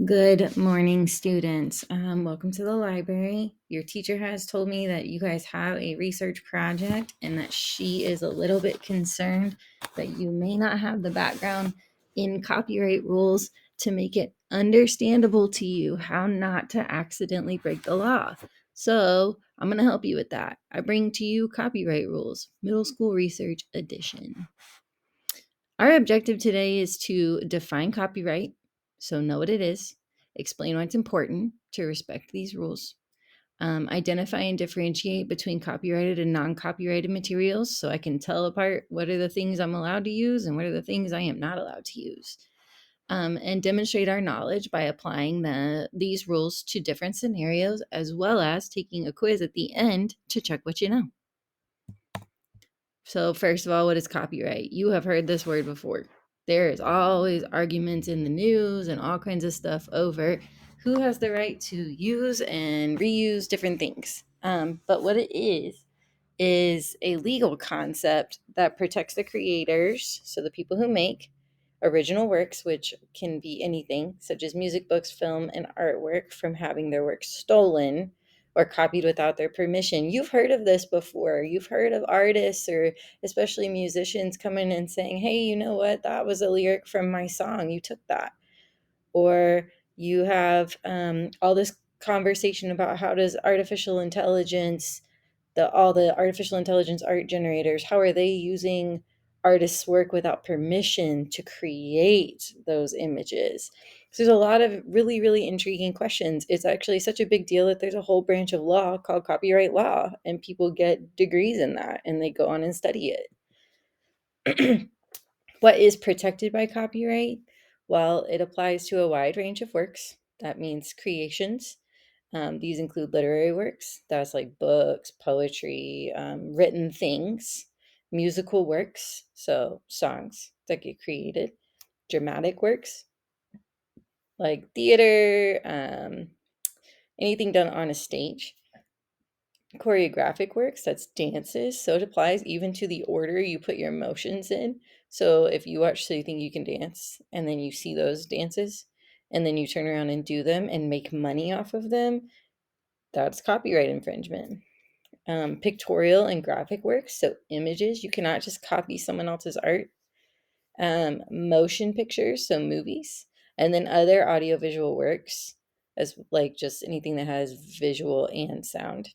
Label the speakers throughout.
Speaker 1: Good morning, students. Welcome to the library. Your teacher has told me that you guys have a research project and that she is a little bit concerned that you may not have the background in copyright rules to make it understandable to you how not to accidentally break the law. So I'm going to help you with that. I bring to you Copyright Rules, Middle School Research Edition. Our objective today is to define copyright, so know what it is, explain why it's important to respect these rules, identify and differentiate between copyrighted and non-copyrighted materials so I can tell apart what are the things I'm allowed to use and what are the things I am not allowed to use, and demonstrate our knowledge by applying these rules to different scenarios, as well as taking a quiz at the end to check what you know. So first of all, what is copyright? You have heard this word before. There is always arguments in the news and all kinds of stuff over who has the right to use and reuse different things. But what it is a legal concept that protects the creators, so the people who make original works, which can be anything, such as music, books, film, and artwork, from having their work stolen or copied without their permission. You've heard of this before. You've heard of artists or especially musicians coming and saying, hey, you know what? That was a lyric from my song. You took that. Or you have all this conversation about how does artificial intelligence, all the artificial intelligence art generators, how are they using artists' work without permission to create those images? So there's a lot of really, really intriguing questions. It's actually such a big deal that there's a whole branch of law called copyright law, and people get degrees in that and they go on and study it. What is protected by copyright? Well, it applies to a wide range of works. That means creations. These include literary works, that's like books, poetry, written things, musical works, so songs that get created, dramatic works like theater, anything done on a stage, choreographic works, that's dances, so it applies even to the order you put your motions in. So if you watch So You Think You Can Dance and then you see those dances and then you turn around and do them and make money off of them, that's copyright infringement. Pictorial and graphic works, so images, you cannot just copy someone else's art. Motion pictures, so movies, and then other audiovisual works, as like just anything that has visual and sound.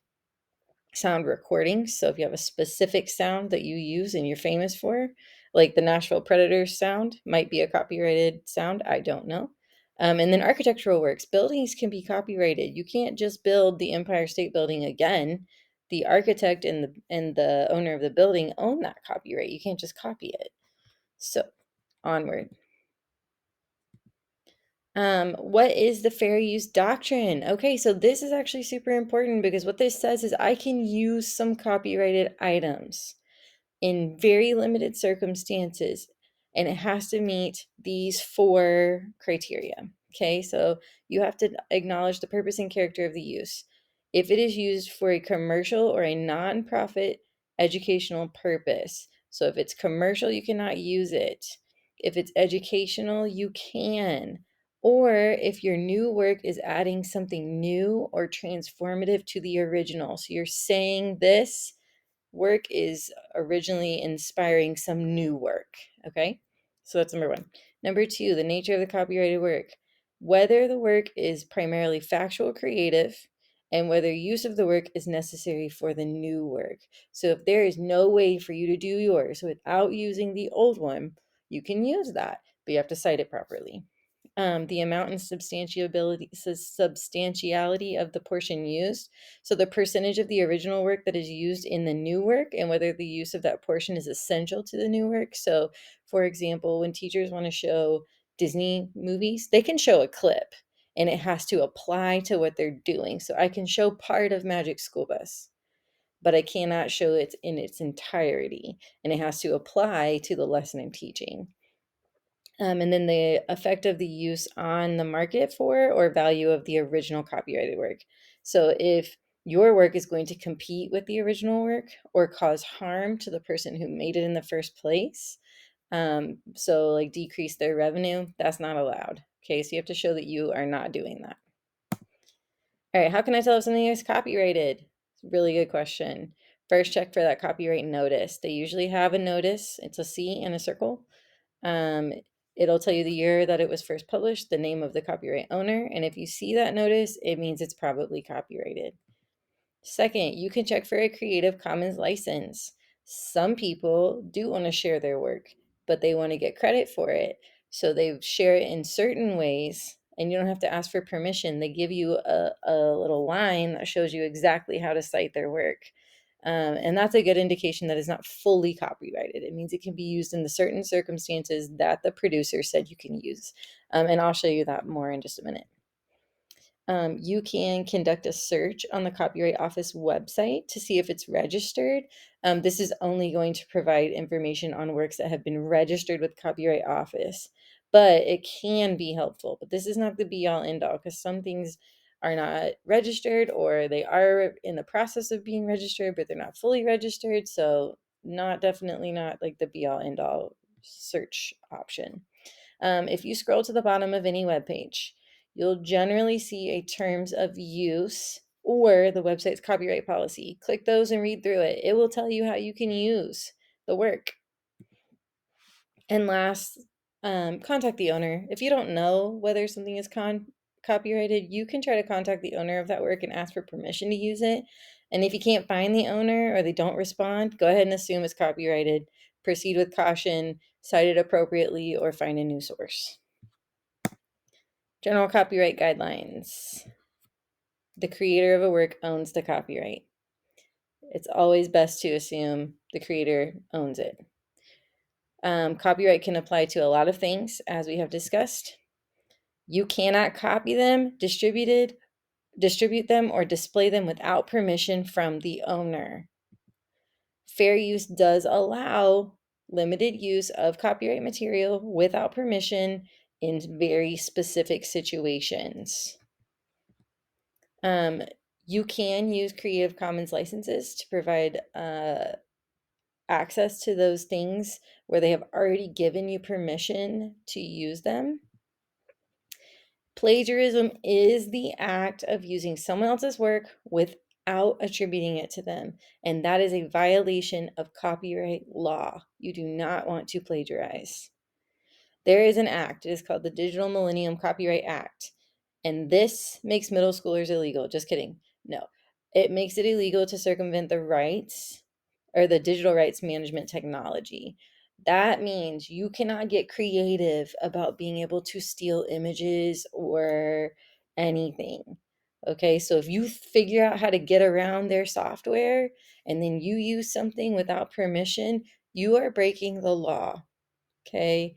Speaker 1: Sound recordings, so if you have a specific sound that you use and you're famous for, like the Nashville Predators sound might be a copyrighted sound, I don't know. And then architectural works, buildings can be copyrighted. You can't just build the Empire State Building again. The architect and the owner of the building own that copyright. You can't just copy it. So onward. What is the fair use doctrine? Okay, so this is actually super important because what this says is I can use some copyrighted items in very limited circumstances, and it has to meet these 4 criteria. Okay, so you have to acknowledge the purpose and character of the use. If it is used for a commercial or a nonprofit educational purpose, so if it's commercial, you cannot use it. If it's educational, you can. Or if your new work is adding something new or transformative to the original. So you're saying this work is originally inspiring some new work. Okay, so that's number 1. Number 2, the nature of the copyrighted work. Whether the work is primarily factual, creative, and whether use of the work is necessary for the new work. So if there is no way for you to do yours without using the old one, you can use that, but you have to cite it properly. The amount and substantiality of the portion used. So the percentage of the original work that is used in the new work and whether the use of that portion is essential to the new work. So for example, when teachers want to show Disney movies, they can show a clip and it has to apply to what they're doing. So I can show part of Magic School Bus, but I cannot show it in its entirety, and it has to apply to the lesson I'm teaching. And then the effect of the use on the market for or value of the original copyrighted work. So if your work is going to compete with the original work or cause harm to the person who made it in the first place, so like decrease their revenue, that's not allowed. Okay, so you have to show that you are not doing that. All right, how can I tell if something is copyrighted? Really good question. First, check for that copyright notice. They usually have a notice. It's a C and a circle. Um, it'll tell you the year that it was first published, the name of the copyright owner, and if you see that notice, it means it's probably copyrighted. Second, you can check for a Creative Commons license. Some people do want to share their work, but they want to get credit for it. So they share it in certain ways, and you don't have to ask for permission. They give you a little line that shows you exactly how to cite their work. And that's a good indication that it's not fully copyrighted. It means it can be used in the certain circumstances that the producer said you can use. And I'll show you that more in just a minute. You can conduct a search on the Copyright Office website to see if it's registered. This is only going to provide information on works that have been registered with Copyright Office, but it can be helpful. But this is not the be-all end-all, because some things are not registered, or they are in the process of being registered, but they're not fully registered. So definitely not like the be-all end-all search option. If you scroll to the bottom of any web page, you'll generally see a terms of use or the website's copyright policy. Click those and read through it. It will tell you how you can use the work. And last, contact the owner. If you don't know whether something is copyrighted, you can try to contact the owner of that work and ask for permission to use it. And if you can't find the owner or they don't respond, go ahead and assume it's copyrighted. Proceed with caution, cite it appropriately, or find a new source. General copyright guidelines. The creator of a work owns the copyright. It's always best to assume the creator owns it. Copyright can apply to a lot of things, as we have discussed. You cannot copy them, distribute them, or display them without permission from the owner. Fair use does allow limited use of copyright material without permission in very specific situations. You can use Creative Commons licenses to provide access to those things where they have already given you permission to use them. Plagiarism is the act of using someone else's work without attributing it to them, and that is a violation of copyright law. You do not want to plagiarize. There is an act. It is called the Digital Millennium Copyright Act, and this makes middle schoolers illegal. Just kidding. No, it makes it illegal to circumvent the rights or the digital rights management technology. That means you cannot get creative about being able to steal images or anything. Okay, so if you figure out how to get around their software and then you use something without permission, you are breaking the law. Okay,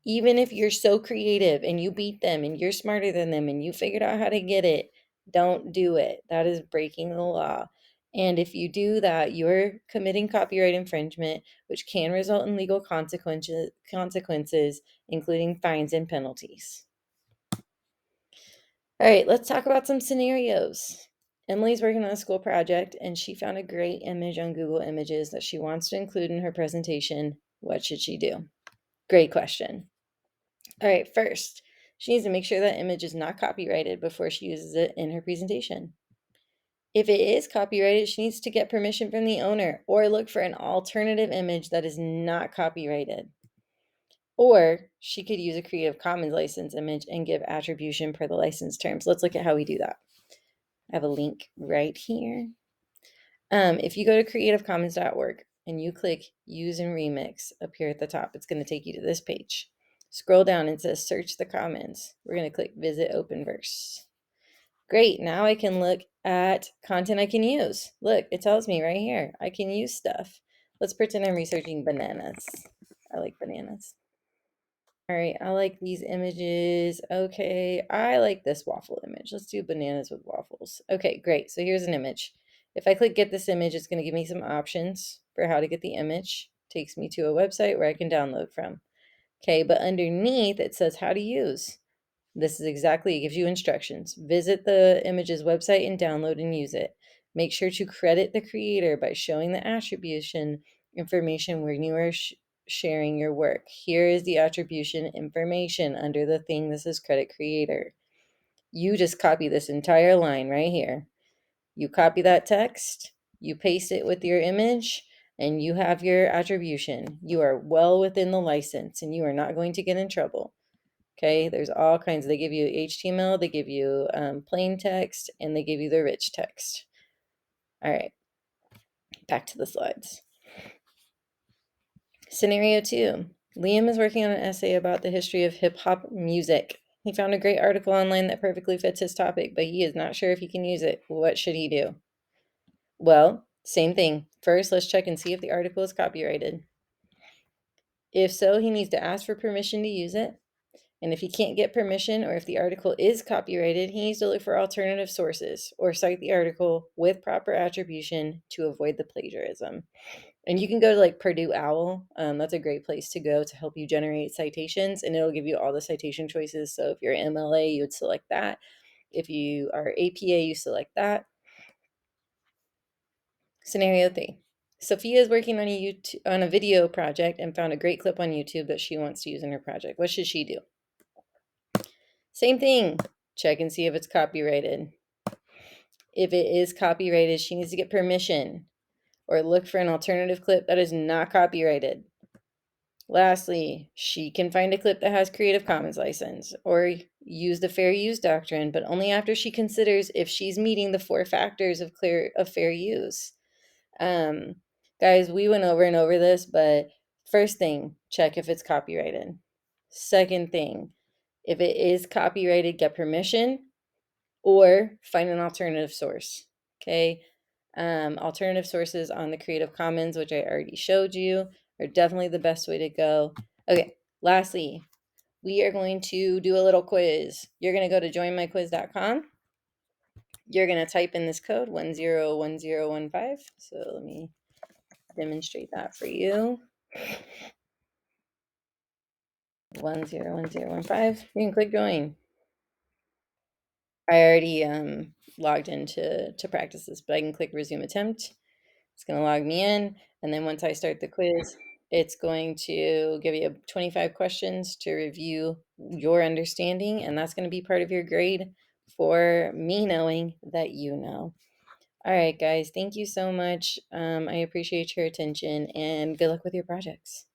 Speaker 1: even if you're so creative and you beat them and you're smarter than them and you figured out how to get it, don't do it. That is breaking the law. And if you do that, you're committing copyright infringement, which can result in legal consequences, including fines and penalties. All right, let's talk about some scenarios. Emily's working on a school project and she found a great image on Google Images that she wants to include in her presentation. What should she do? Great question. All right, first, she needs to make sure that image is not copyrighted before she uses it in her presentation. If it is copyrighted, she needs to get permission from the owner or look for an alternative image that is not copyrighted. Or she could use a Creative Commons license image and give attribution per the license terms. Let's look at how we do that. I have a link right here. If you go to creativecommons.org and you click Use and Remix up here at the top, it's going to take you to this page. Scroll down and it says Search the Commons. We're going to click Visit Openverse. Great, now I can look at content I can use. Look, it tells me right here, I can use stuff. Let's pretend I'm researching bananas. I like bananas. All right, I like these images. Okay, I like this waffle image. Let's do bananas with waffles. Okay, great. So here's an image. If I click get this image, it's going to give me some options for how to get the image. Takes me to a website where I can download from. Okay, but underneath it says how to use. This is exactly, it gives you instructions. Visit the image's website and download and use it. Make sure to credit the creator by showing the attribution information when you are sharing your work. Here is the attribution information under the thing. This is credit creator. You just copy this entire line right here. You copy that text, you paste it with your image, and you have your attribution. You are well within the license and you are not going to get in trouble. Okay, there's all kinds. They give you HTML, they give you plain text, and they give you the rich text. All right, back to the slides. Scenario 2. Liam is working on an essay about the history of hip hop music. He found a great article online that perfectly fits his topic, but he is not sure if he can use it. What should he do? Well, same thing. First, let's check and see if the article is copyrighted. If so, he needs to ask for permission to use it. And if he can't get permission or if the article is copyrighted, he needs to look for alternative sources or cite the article with proper attribution to avoid the plagiarism. And you can go to like Purdue OWL. That's a great place to go to help you generate citations, and it'll give you all the citation choices. So if you're MLA, you would select that. If you are APA, you select that. Scenario 3. Sophia is working on a video project and found a great clip on YouTube that she wants to use in her project. What should she do? Same thing. Check and see if it's copyrighted. If it is copyrighted, she needs to get permission or look for an alternative clip that is not copyrighted. Lastly, she can find a clip that has Creative Commons license or use the fair use doctrine, but only after she considers if she's meeting the 4 factors of fair use. Guys, we went over and over this, but first thing, check if it's copyrighted. Second thing, if it is copyrighted, get permission or find an alternative source. Okay. Alternative sources on the Creative Commons, which I already showed you, are definitely the best way to go. Okay. Lastly, we are going to do a little quiz. You're going to go to joinmyquiz.com. You're going to type in this code 101015. So let me demonstrate that for you. 101015. You can click join. I already logged in to practice this, but I can click resume attempt. It's going to log me in, and then once I start the quiz, it's going to give you 25 questions to review your understanding, and that's going to be part of your grade for me knowing that you know. All right, guys, thank you so much. I appreciate your attention, and good luck with your projects.